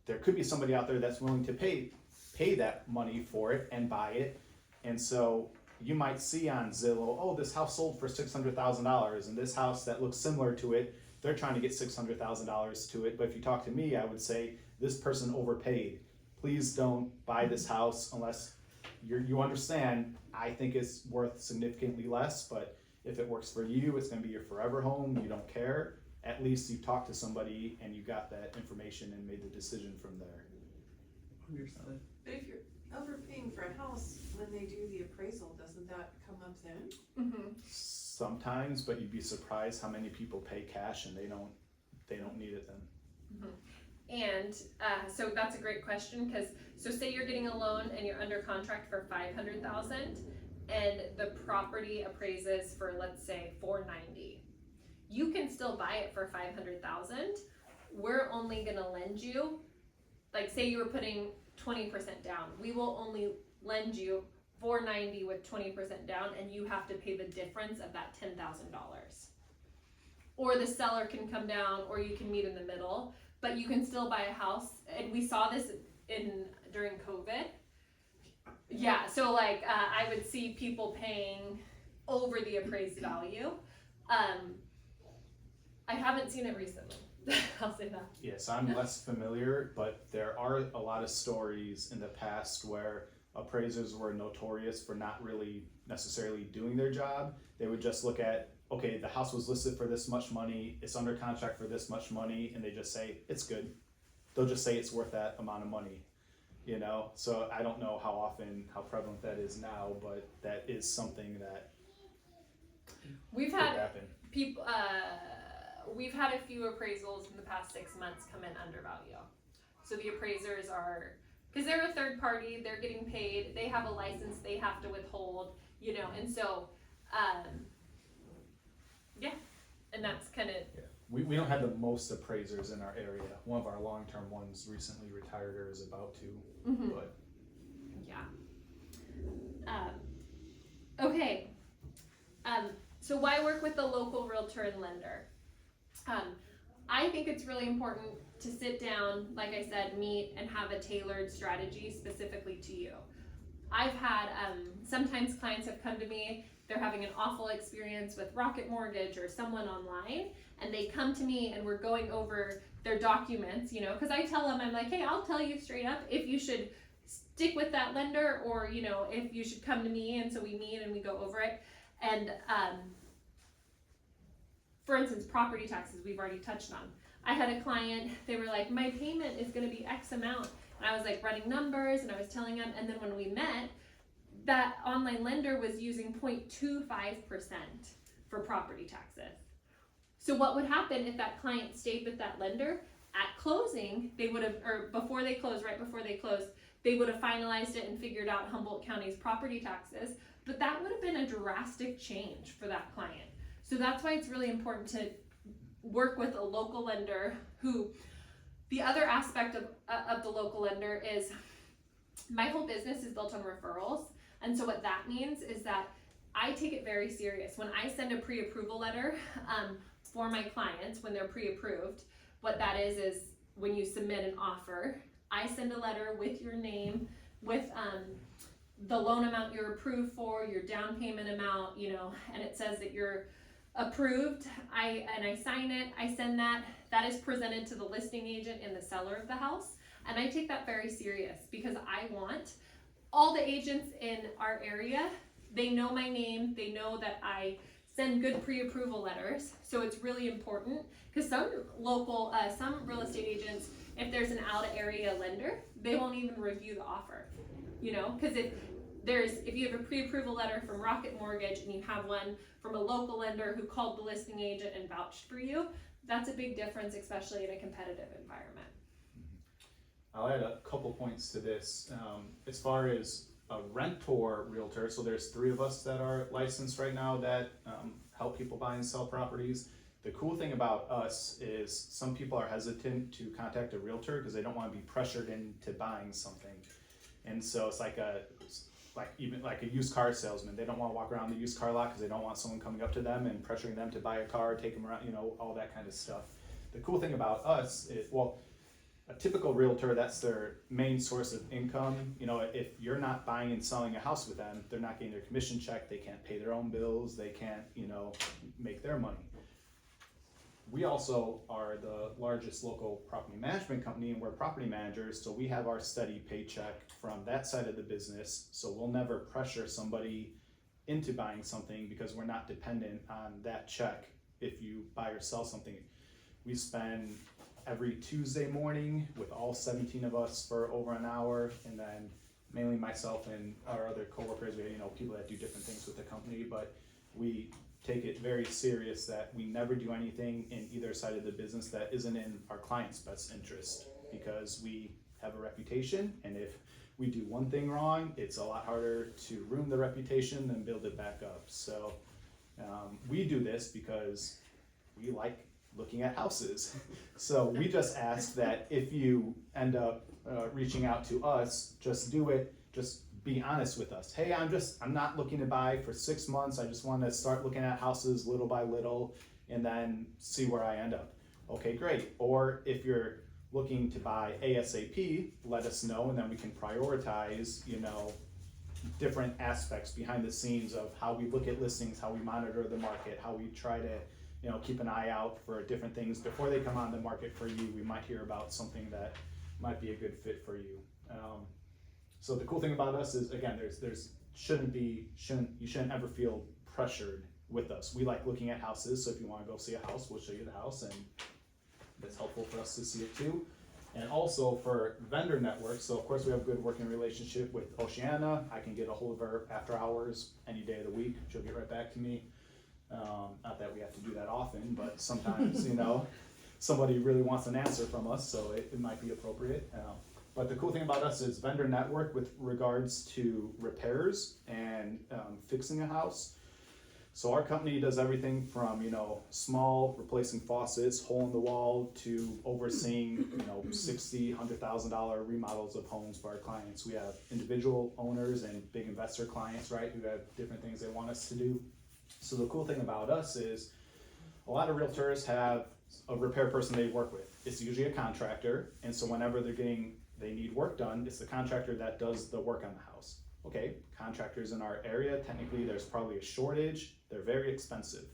there could be somebody out there that's willing to pay that money for it and buy it. And so you might see on Zillow, oh, this house sold for $600,000, and this house that looks similar to it, they're trying to get $600,000 to it. But if you talk to me, I would say this person overpaid. Please don't buy this house unless you understand. I think it's worth significantly less, but if it works for you, it's going to be your forever home. You don't care. At least you talked to somebody and you got that information and made the decision from there. Understood. But if you're overpaying for a house, when they do the appraisal, doesn't that come up then? Mm-hmm. Sometimes, but you'd be surprised how many people pay cash and they don't need it then. Mm-hmm. And so that's a great question, because so say you're getting a loan and you're under contract for $500,000 and the property appraises for, let's say, $490,000. You can still buy it for $500,000. We're only gonna lend you, like, say you were putting 20% down, we will only lend you $490,000 with 20% down, and you have to pay the difference of that $10,000. Or the seller can come down, or you can meet in the middle, but you can still buy a house. And we saw this during COVID. Yeah, so like I would see people paying over the appraised value. I haven't seen it recently. I'll say that. Yes, I'm less familiar, but there are a lot of stories in the past where appraisers were notorious for not really necessarily doing their job. They would just look at, okay, the house was listed for this much money, it's under contract for this much money, and they just say, it's good. They'll just say it's worth that amount of money, you know? So I don't know how prevalent that is now, but that is something that We've could had happen. people, we've had a few appraisals in the past 6 months come in under value. So the appraisers are, because they're a third party, they're getting paid, they have a license they have to withhold, you know, and so, yeah, and that's kind of, We don't have the most appraisers in our area. One of our long-term ones recently retired or is about to, but yeah. Okay, so why work with the local realtor and lender? I think it's really important to sit down, like I said, meet and have a tailored strategy specifically to you. I've had, sometimes clients have come to me, they're having an awful experience with Rocket Mortgage or someone online, and they come to me and we're going over their documents, you know, because I tell them, I'm like, hey, I'll tell you straight up if you should stick with that lender or, you know, if you should come to me, and so we meet and we go over it. And, for instance, property taxes, we've already touched on. I had a client, they were like, my payment is gonna be X amount. And I was like running numbers and I was telling them, and then when we met, that online lender was using 0.25% for property taxes. So what would happen if that client stayed with that lender? At closing, they would have, or before they closed, right before they closed, they would have finalized it and figured out Humboldt County's property taxes, but that would have been a drastic change for that client. So that's why it's really important to work with a local lender who, the other aspect of the local lender is, my whole business is built on referrals. And so what that means is that I take it very serious. When I send a pre-approval letter for my clients, when they're pre-approved, what that is when you submit an offer, I send a letter with your name, with the loan amount you're approved for, your down payment amount, you know, and it says that you're approved. I sign it, I send that is presented to the listing agent and the seller of the house. And I take that very serious because I want all the agents in our area, they know my name, they know that I send good pre-approval letters. So it's really important because some real estate agents, if there's an out of area lender, they won't even review the offer, you know, because if you have a pre-approval letter from Rocket Mortgage and you have one from a local lender who called the listing agent and vouched for you, that's a big difference, especially in a competitive environment. I'll add a couple points to this. As far as a rentor realtor, so there's 3 of us that are licensed right now that help people buy and sell properties. The cool thing about us is some people are hesitant to contact a realtor because they don't want to be pressured into buying something. And so it's like a used car salesman. They don't want to walk around the used car lot because they don't want someone coming up to them and pressuring them to buy a car, take them around, you know, all that kind of stuff. The cool thing about us is, well, a typical realtor, that's their main source of income. You know, if you're not buying and selling a house with them, they're not getting their commission check, they can't pay their own bills, they can't, you know, make their money. We also are the largest local property management company, and we're property managers, so we have our steady paycheck from that side of the business, so we'll never pressure somebody into buying something because we're not dependent on that check if you buy or sell something. We spend every Tuesday morning with all 17 of us for over an hour, and then mainly myself and our other coworkers, we, you know, people that do different things with the company, but we take it very serious that we never do anything in either side of the business that isn't in our client's best interest, because we have a reputation, and if we do one thing wrong, it's a lot harder to ruin the reputation than build it back up. So we do this because we like looking at houses. So we just ask that if you end up reaching out to us, just do it, just be honest with us. Hey, I'm not looking to buy for 6 months. I just want to start looking at houses little by little and then see where I end up. Okay, great. Or if you're looking to buy ASAP, let us know, and then we can prioritize, you know, different aspects behind the scenes of how we look at listings, how we monitor the market, how we try to, you know, keep an eye out for different things before they come on the market for you. We might hear about something that might be a good fit for you. So the cool thing about us is, again, you shouldn't ever feel pressured with us. We like looking at houses, so if you wanna go see a house, we'll show you the house, and that's helpful for us to see it too. And also for vendor networks, so of course we have a good working relationship with Oceana. I can get a hold of her after hours, any day of the week, she'll get right back to me. Not that we have to do that often, but sometimes, you know, somebody really wants an answer from us, so it might be appropriate. But the cool thing about us is vendor network with regards to repairs and fixing a house. So our company does everything from, you know, small replacing faucets, hole in the wall, to overseeing, you know, $60,000, $100,000 remodels of homes for our clients. We have individual owners and big investor clients, right, who have different things they want us to do. So the cool thing about us is a lot of realtors have a repair person they work with. It's usually a contractor, and so whenever they need work done, it's the contractor that does the work on the house. Okay, contractors in our area, technically there's probably a shortage, they're very expensive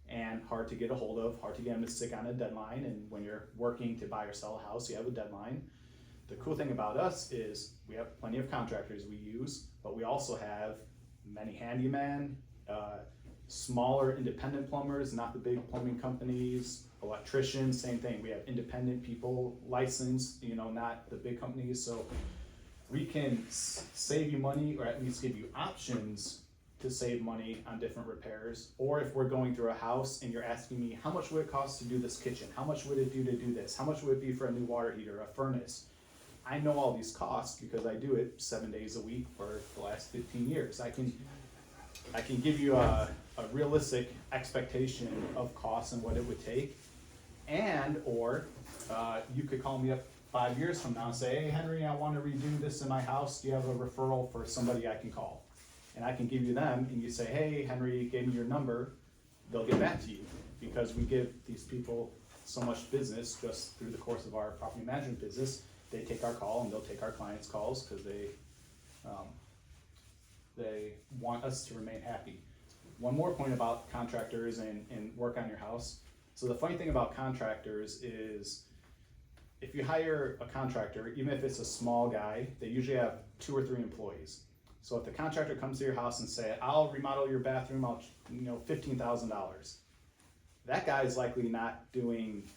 and hard to get a hold of, hard to get them to stick on a deadline, and when you're working to buy or sell a house, you have a deadline. The cool thing about us is we have plenty of contractors we use, but we also have many handymen, smaller independent plumbers, not the big plumbing companies, electricians, same thing. We have independent people licensed, you know, not the big companies. So we can save you money, or at least give you options to save money on different repairs. Or if we're going through a house and you're asking me, how much would it cost to do this kitchen? How much would it do to do this? How much would it be for a new water heater, a furnace? I know all these costs because I do it 7 days a week for the last 15 years. I can give you a realistic expectation of costs and what it would take. And, or you could call me up 5 years from now and say, hey Henry, I want to redo this in my house. Do you have a referral for somebody I can call? And I can give you them, and you say, hey, Henry gave me your number. They'll get back to you, because we give these people so much business just through the course of our property management business. They take our call, and they'll take our clients' calls, because they want us to remain happy. One more point about contractors and work on your house. So the funny thing about contractors is, if you hire a contractor, even if it's a small guy, they usually have 2 or 3 employees. So if the contractor comes to your house and say, I'll remodel your bathroom, I'll, you know, $15,000. That guy is likely not doing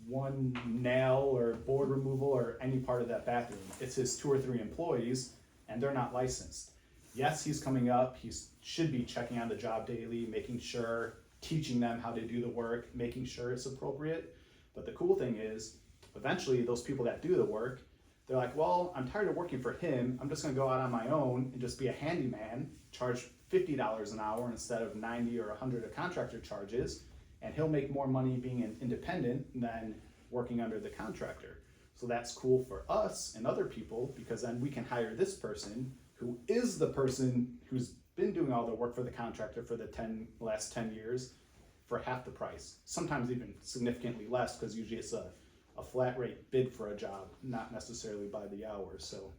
one nail or board removal or any part of that bathroom. It's his 2 or 3 employees, and they're not licensed. Yes, he's coming up, he should be checking on the job daily, making sure, teaching them how to do the work, making sure it's appropriate. But the cool thing is, eventually those people that do the work, they're like, well, I'm tired of working for him, I'm just gonna go out on my own and just be a handyman, charge $50 an hour instead of 90 or 100 a contractor charges, and he'll make more money being an independent than working under the contractor. So that's cool for us and other people, because then we can hire this person who is the person who's been doing all the work for the contractor for the last 10 years for half the price, sometimes even significantly less, because usually it's a flat rate bid for a job, not necessarily by the hour. So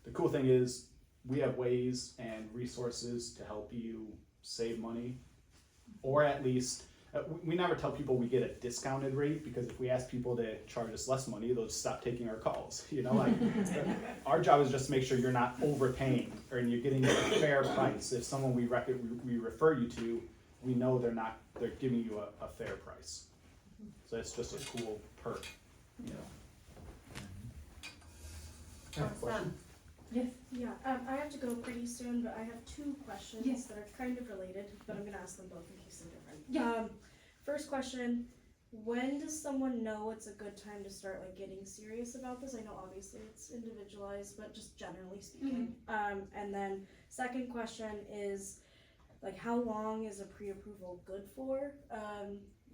the cool thing is we have ways and resources to help you save money, or at least we never tell people we get a discounted rate, because if we ask people to charge us less money, they'll just stop taking our calls. You know, like our job is just to make sure you're not overpaying, or you're getting a fair price. If someone we refer you to, we know they're giving you a fair price. So it's just a cool perk, you know. Awesome. Yes. Yeah, I have to go pretty soon, but I have 2 questions Yes. that are kind of related, but I'm gonna ask them both in case they're different. Yeah. First question, when does someone know it's a good time to start like getting serious about this? I know obviously it's individualized, but just generally speaking. And then second question is, like, how long is a pre-approval good for?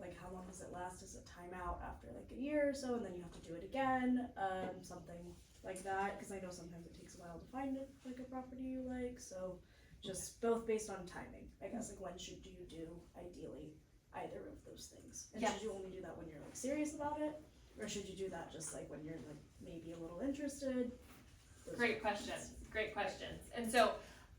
Like, how long does it last? Does it time out after like a year or so, and then you have to do it again? Something like that, because I know sometimes it takes a while to find like a property you like. So just both based on timing, I guess. Like, when should you do ideally either of those things? And Yes. should you only do that when you're like serious about it, or should you do that just like when you're like maybe a little interested? Great questions. Great questions. And so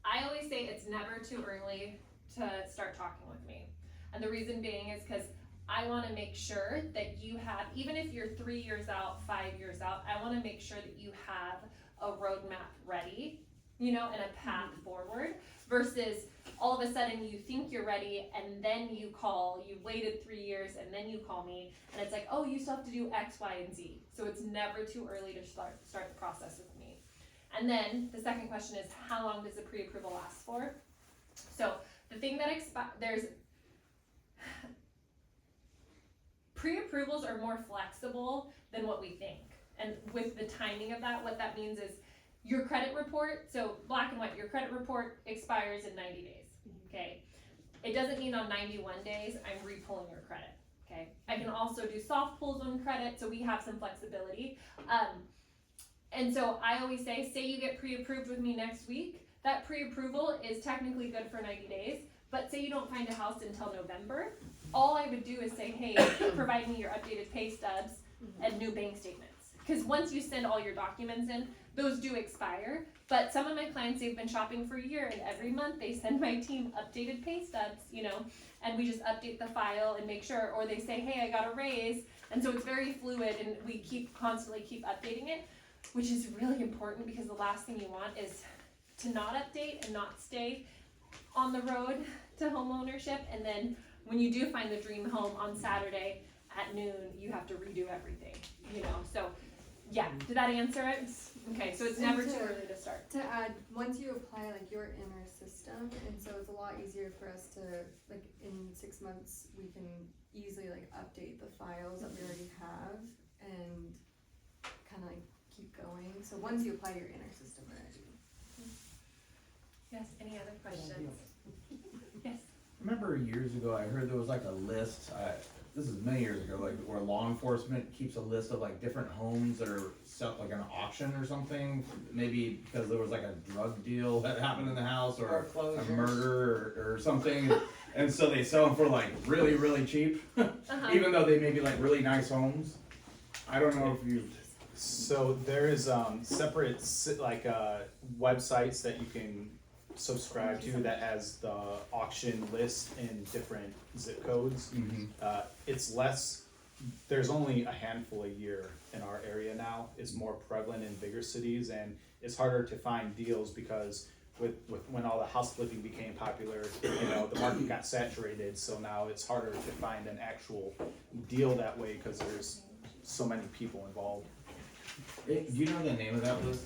I always say it's never too early to start talking with me. And the reason being is because I want to make sure that you have, even if you're 3 years out, 5 years out, I want to make sure that you have a roadmap ready, you know, and a path forward, versus all of a sudden you think you're ready and then you call, you waited 3 years and then you call me and it's like, oh, you still have to do X, Y, and Z. So it's never too early to start the process with me. And then the second question is, how long does the pre-approval last for? So the thing that there's pre-approvals are more flexible than what we think. And with the timing of that, what that means is your credit report, so black and white, your credit report expires in 90 days, okay? It doesn't mean on 91 days, I'm re-pulling your credit, okay? I can also do soft pulls on credit, so we have some flexibility. And so I always say you get pre-approved with me next week, that pre-approval is technically good for 90 days, but say you don't find a house until November, all I would do is say, hey, provide me your updated pay stubs and new bank statements. Because once you send all your documents in, those do expire. But some of my clients, they've been shopping for a year, and every month they send my team updated pay stubs, you know, and we just update the file and make sure, or they say, hey, I got a raise. And so it's very fluid, and we constantly keep updating it, which is really important, because the last thing you want is to not update and not stay on the road to home ownership, and then when you do find the dream home on Saturday at noon, you have to redo everything, you know. So yeah, did that answer it? Okay, so it's never too early to start. To add, once you apply, like, you're in our system, and so it's a lot easier for us to, like, in 6 months, we can easily, like, update the files that we already have and kind of, like, keep going. So once you apply, you're in our system already. Yes, any other questions? Yes. Remember years ago, I heard there was like a list, this is many years ago, like where law enforcement keeps a list of like different homes that are set like an auction or something, maybe because there was like a drug deal that happened in the house or a murder or something, and so they sell them for like really, really cheap, even though they may be like really nice homes. I don't know if you. So there is separate websites that you can subscribe to that has the auction list in different zip codes. It's less, there's only a handful a year in our area now. It's more prevalent in bigger cities, and it's harder to find deals because with when all the house flipping became popular, you know, the market got saturated, so now it's harder to find an actual deal that way because there's so many people involved. Do you know the name of that list?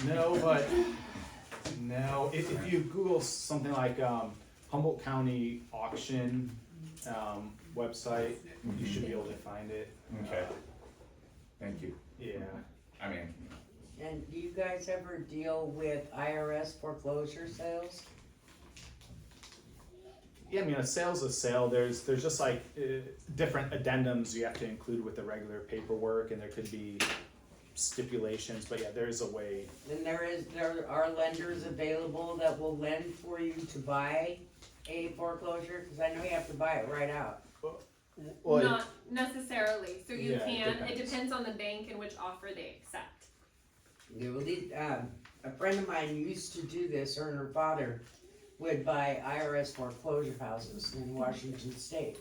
No, but no, if you Google something like Humboldt County auction website, you should be able to find it. Okay. Thank you. Yeah. I mean. And do you guys ever deal with IRS foreclosure sales? Yeah, I mean, a sale's a sale. There's just like different addendums you have to include with the regular paperwork, and there could be stipulations, but yeah, there is a way. Then there are lenders available that will lend for you to buy a foreclosure, cause I know you have to buy it right out. Well, Not necessarily. So you Yeah, it can. It depends. depends on the bank and which offer they accept. Yeah, well, a friend of mine used to do this. Her and her father would buy IRS foreclosure houses in Washington State.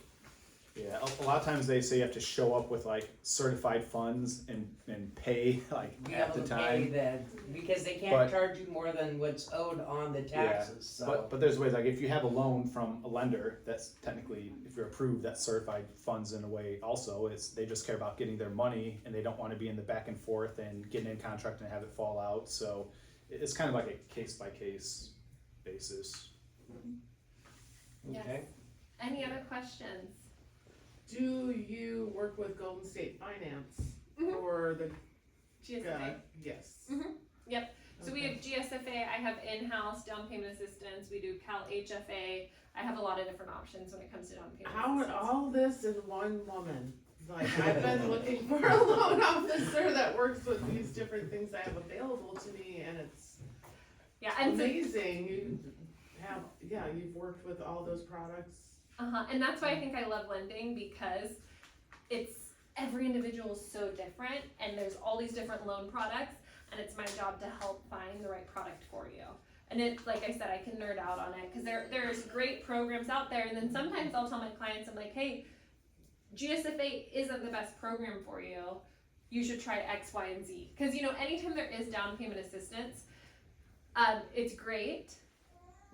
yeah, a lot of times they say you have to show up with like certified funds and pay like Be at able the to time. pay because they can't But- charge you more than what's owed on the taxes, so. But there's ways, like if you have a loan from a lender, that's technically, if you're approved, that's certified funds in a way also. They just care about getting their money, and they don't want to be in the back and forth and getting in contract and have it fall out. So it's kind of like a case by case basis. Yes. Okay. Any other questions? Do you work with Golden State Finance Mhm. or the, GSFA. yes? Yep. So we have GSFA, I have in-house down payment assistance, we do Cal HFA. I have a lot of different options when it comes to down payment How assistance. all this in one woman? Like, I've been looking for a loan officer that works with these different things I have available to me, and it's Yeah, and so, amazing. You have, you've worked with all those products. and that's why I think I love lending, because every individual is so different, and there's all these different loan products. and it's my job to help find the right product for you. And it, like I said, I can nerd out on it, because there's great programs out there, and then sometimes I'll tell my clients, I'm like, hey, GSFA isn't the best program for you. You should try X, Y, and Z. Because, you know, anytime there is down payment assistance, it's great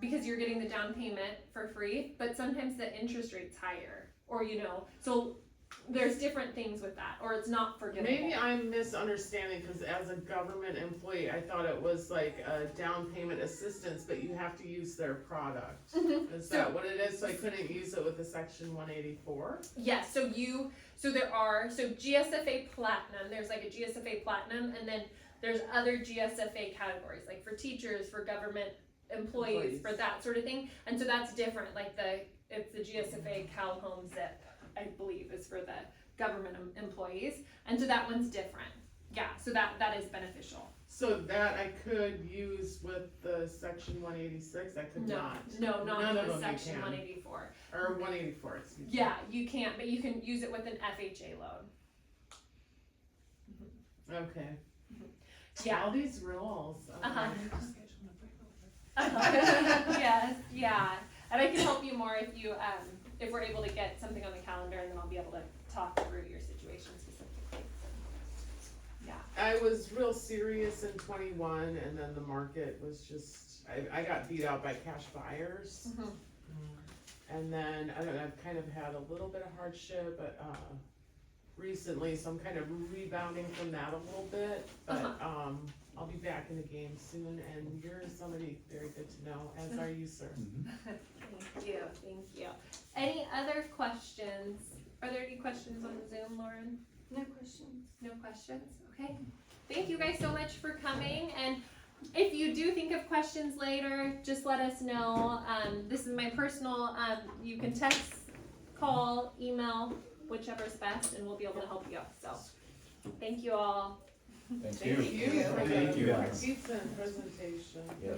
because you're getting the down payment for free, but sometimes the interest rate's higher, or, you know, so there's different things with that, or it's not forgivable. Maybe I'm misunderstanding, cause as a government employee, I thought it was like a down payment assistance, but you have to use their product. Mhm. Is that what it is? So I couldn't use it with the section 184? Yes, so GSFA Platinum, there's like a GSFA Platinum, and then there's other GSFA categories, like for teachers, for government employees, for that sort of thing, and so that's different, like it's the GSFA Cal Home Zip, I believe, is for the government employees, and so that one's different. Yeah, so that is beneficial. So that I could use with the section 186, I could not? No, None not of the them you section can. 184. Or 184, excuse me. Yeah, you can't, but you can use it with an FHA loan. Okay. Yeah. All these rules. Uh-huh. Just schedule an appointment. Yes, yeah, and I can help you more if we're able to get something on the calendar, and then I'll be able to talk through your situation specifically. Yeah. I was real serious in 21, and then the market was just, I got beat out by cash buyers. Mhm. And then, I don't know, I've kind of had a little bit of hardship, recently, so I'm kind of rebounding from that a little bit. But, I'll be back in the game soon, and you're somebody very good to know, as are you, sir. Thank you. Any other questions? Are there any questions on Zoom, Lauren? No questions. No questions? Okay. Thank you guys so much for coming, and if you do think of questions later, just let us know. This is my personal, you can text, call, email, whichever's best, and we'll be able to help you out. So, thank you all. Thank Thank you for Thank the you. pizza and presentation. Yes.